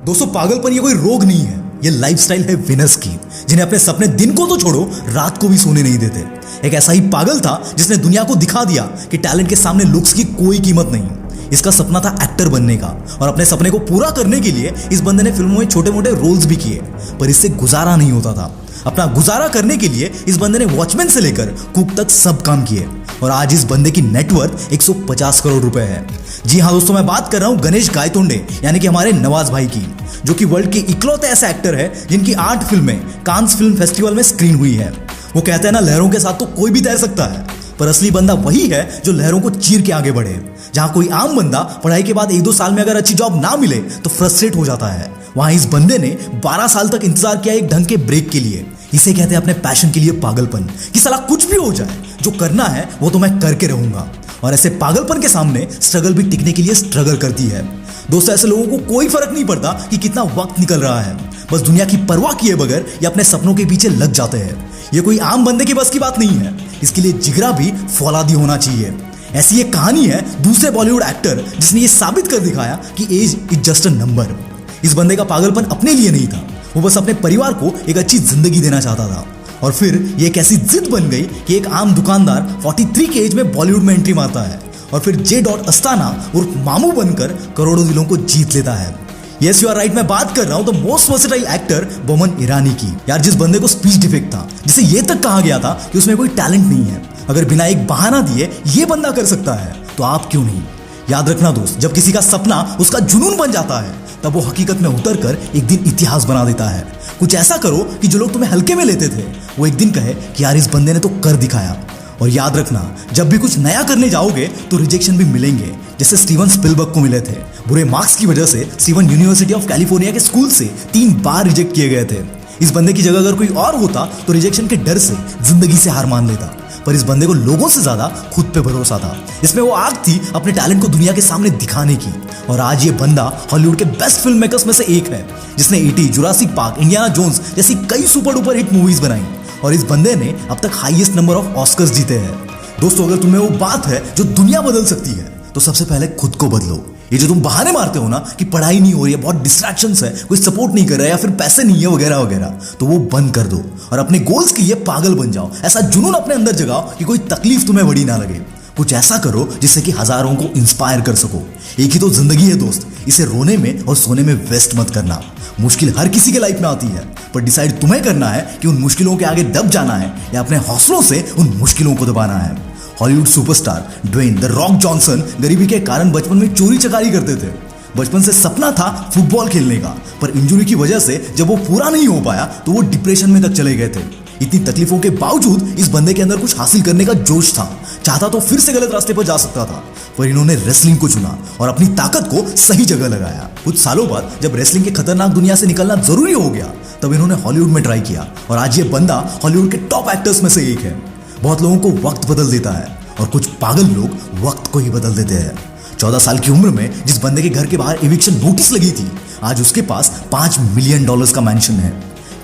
दोस्तों पागलपन ये कोई रोग नहीं है, ये लाइफस्टाइल है विनर्स की, जिन्हें अपने सपने दिन को तो छोड़ो रात को भी सोने नहीं देते। एक ऐसा ही पागल था जिसने दुनिया को दिखा दिया कि टैलेंट के सामने लुक्स की कोई कीमत नहीं। इसका सपना था एक्टर बनने का और अपने सपने को पूरा करने के लिए इस बंदे ने फिल्मों में छोटे मोटे रोल्स भी किए, पर इससे गुजारा नहीं होता था। अपना गुजारा करने के लिए इस बंदे ने वॉचमैन से लेकर कुक तक सब काम किए और आज इस बंदे की नेटवर्थ 150 करोड़ रुपए है। जी हाँ दोस्तों, मैं बात कर रहा हूं गणेश गायतोंडे यानी कि हमारे नवाज भाई की, जो कि वर्ल्ड के इकलौते ऐसे एक्टर है जिनकी 8 फिल्में कांस फिल्म फेस्टिवल में स्क्रीन हुई है। वो कहते हैं ना, लहरों के साथ तो कोई भी तैर सकता है, पर असली बंदा वही है जो लहरों को चीर के आगे बढ़े। जहां कोई आम बंदा पढ़ाई के बाद 1-2 साल में अगर अच्छी जॉब ना मिले तो फ्रस्ट्रेट हो जाता है, वहां इस बंदे ने 12 साल तक इंतजार किया एक ढंग के ब्रेक के लिए। इसे कहते हैं अपने पैशन के लिए पागलपन, कि साला कुछ भी हो जाए, जो करना है वो तो मैं करके रहूंगा। और ऐसे पागलपन के सामने स्ट्रगल भी टिकने के लिए स्ट्रगल करती है। दोस्तों, ऐसे लोगों को कोई फर्क नहीं पड़ता कि कितना वक्त निकल रहा है, बस दुनिया की परवाह किए बगैर ये अपने सपनों के पीछे लग जाते हैं। ये कोई आम बंदे की बस की बात नहीं है, इसके लिए जिगरा भी फौलादी होना चाहिए। ऐसी एक कहानी है दूसरे बॉलीवुड एक्टर जिसने ये साबित कर दिखाया कि age is just a number. इस बंदे का पागलपन अपने लिए नहीं था, वो बस अपने परिवार को एक अच्छी जिंदगी देना चाहता था। और फिर ये एक ऐसी जिद बन गई कि एक आम दुकानदार 43 की एज में बॉलीवुड में एंट्री मारता है और फिर जे. अस्ताना उर्फ मामू बनकर करोड़ों दिलों को जीत लेता है। यस यू आर राइट, मैं बात कर रहा हूं the most versatile actor Boman Irani की। यार, जिस बंदे को स्पीच डिफेक्ट था, जिसे ये तक कहा गया था कि उसमें कोई टैलेंट नहीं है, अगर बिना एक बहाना दिए ये बंदा कर सकता है तो आप क्यों नहीं। याद रखना दोस्त, जब किसी का सपना उसका जुनून बन जाता है तब वो हकीकत में उतर कर एक दिन इतिहास बना देता है। कुछ ऐसा करो कि जो लोग तुम्हें हल्के में लेते थे वो एक दिन कहे कि यार इस बंदे ने तो कर दिखाया। और याद रखना, जब भी कुछ नया करने जाओगे तो रिजेक्शन भी मिलेंगे, जैसे स्टीवन स्पिलबर्ग को मिले थे। बुरे मार्क्स की वजह से स्टीवन यूनिवर्सिटी ऑफ कैलिफोर्निया के स्कूल से 3 बार रिजेक्ट किए गए थे। इस बंदे की जगह अगर कोई और होता तो रिजेक्शन के डर से जिंदगी से हार मान लेता, पर इस बंदे को लोगों से ज्यादा खुद पे भरोसा था। इसमें वो आग थी अपने टैलेंट को दुनिया के सामने दिखाने की। और आज ये बंदा हॉलीवुड के बेस्ट फिल्म मेकर्स में से एक है, जिसने E.T., Jurassic park, Indiana Jones जैसी कई सुपर डुपर हिट मूवीज बनाई। और इस बंदे ने अब तक हाईएस्ट नंबर ऑफ ऑस्कर्स जीते हैं। दोस्तों, अगर तुम्हें वो बात है जो दुनिया बदल सकती है तो सबसे पहले खुद को बदलो। ये जो तुम बहाने मारते हो ना कि पढ़ाई नहीं हो रही है, बहुत डिस्ट्रैक्शंस है, कोई सपोर्ट नहीं कर रहा है या फिर पैसे नहीं है वगैरह वगैरह, तो वो बंद कर दो और अपने गोल्स के लिए पागल बन जाओ। ऐसा जुनून अपने अंदर जगाओ कि कोई तकलीफ तुम्हें बड़ी ना लगे। कुछ ऐसा करो जिससे कि हजारों को इंस्पायर कर सको। एक ही तो जिंदगी है दोस्त, इसे रोने में और सोने में वेस्ट मत करना। मुश्किल हर किसी के लाइफ में आती है, पर डिसाइड तुम्हें करना है कि उन मुश्किलों के आगे दब जाना है या अपने हौसलों से उन मुश्किलों को दबाना है। Hollywood superstar Dwayne the Rock Johnson गरीबी के कारण बचपन में चोरी चकारी करते थे। बचपन से सपना था फुटबॉल खेलने का, पर इंजरी की वजह से जब वो पूरा नहीं हो पाया तो वो डिप्रेशन में तक चले गए थे। इतनी तकलीफों के बावजूद इस बंदे के अंदर कुछ हासिल करने का जोश था। चाहता तो फिर से गलत रास्ते पर जा सकता था, पर इन्होंने रेसलिंग को चुना और अपनी ताकत को सही जगह लगाया। कुछ सालों बाद जब रेसलिंग के खतरनाक दुनिया से निकलना जरूरी हो गया, तब इन्होंने हॉलीवुड में ट्राई किया और आज ये बंदा हॉलीवुड के टॉप एक्टर्स में से एक है। बहुत लोगों को वक्त बदल देता है और कुछ पागल लोग वक्त को ही बदल देते हैं। 14 साल की उम्र में जिस बंदे के घर के बाहर एविक्शन नोटिस लगी थी, आज उसके पास $5 मिलियन का मैंशन है।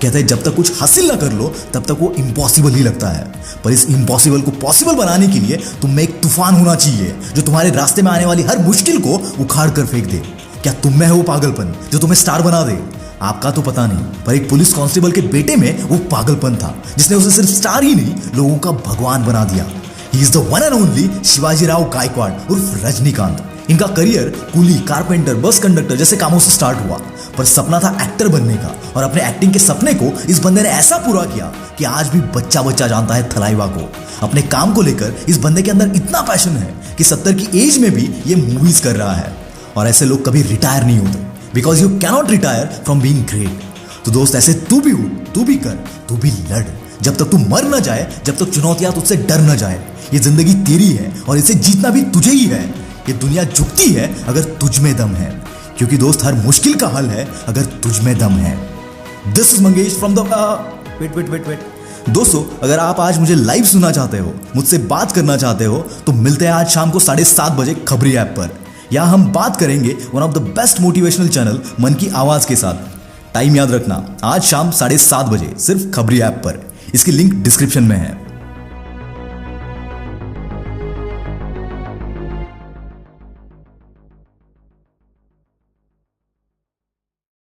कहते हैं जब तक कुछ हासिल ना कर लो तब तक वो इम्पॉसिबल ही लगता है, पर इस इम्पॉसिबल को पॉसिबल बनाने के लिए तुम में एक तूफान होना चाहिए जो तुम्हारे रास्ते में आने वाली हर मुश्किल को उखाड़ कर फेंक दे। क्या तुम में है वो पागलपन जो तुम्हें स्टार बना दे? आपका तो पता नहीं, पर एक पुलिस कांस्टेबल के बेटे में वो पागलपन था जिसने उसे सिर्फ स्टार ही नहीं, लोगों का भगवान बना दिया। He is the one and only Shivajirao Gaekwad उर्फ रजनीकांत। इनका career coolie, carpenter, bus conductor जैसे कामों से स्टार्ट हुआ, पर सपना था एक्टर बनने का और अपने एक्टिंग के सपने को इस बंदे ने ऐसा पूरा किया कि आज भी बच्चा बच्चा जानता है थलाइवा को। अपने काम को लेकर इस बंदे के अंदर इतना पैशन है कि 70 की एज में भी ये मूवीज कर रहा है। और ऐसे लोग कभी रिटायर नहीं होते, because you cannot retire from being great. तो दोस्त, ऐसे तू भी उठ, तू भी कर, तू भी लड़, जब तक तू मर न जाए, जब तक चुनौतियां तुझसे डर न जाए। ये जिंदगी तेरी है और इसे जीतना भी तुझे ही है। ये दुनिया झुकती है अगर तुझ में दम है, क्योंकि दोस्त हर मुश्किल का हल है अगर तुझ में दम है। This is Mangesh from the wait. दोस्तों, अगर आप आज मुझे लाइव सुनना चाहते हो, मुझसे बात करना चाहते हो, तो मिलते हैं आज शाम को 7:30 बजे खबरी ऐप पर। यहाँ हम बात करेंगे one of the best motivational channel मन की आवाज के साथ। टाइम याद रखना, आज शाम 7:30 बजे सिर्फ खबरी ऐप पर। इसकी लिंक डिस्क्रिप्शन में है।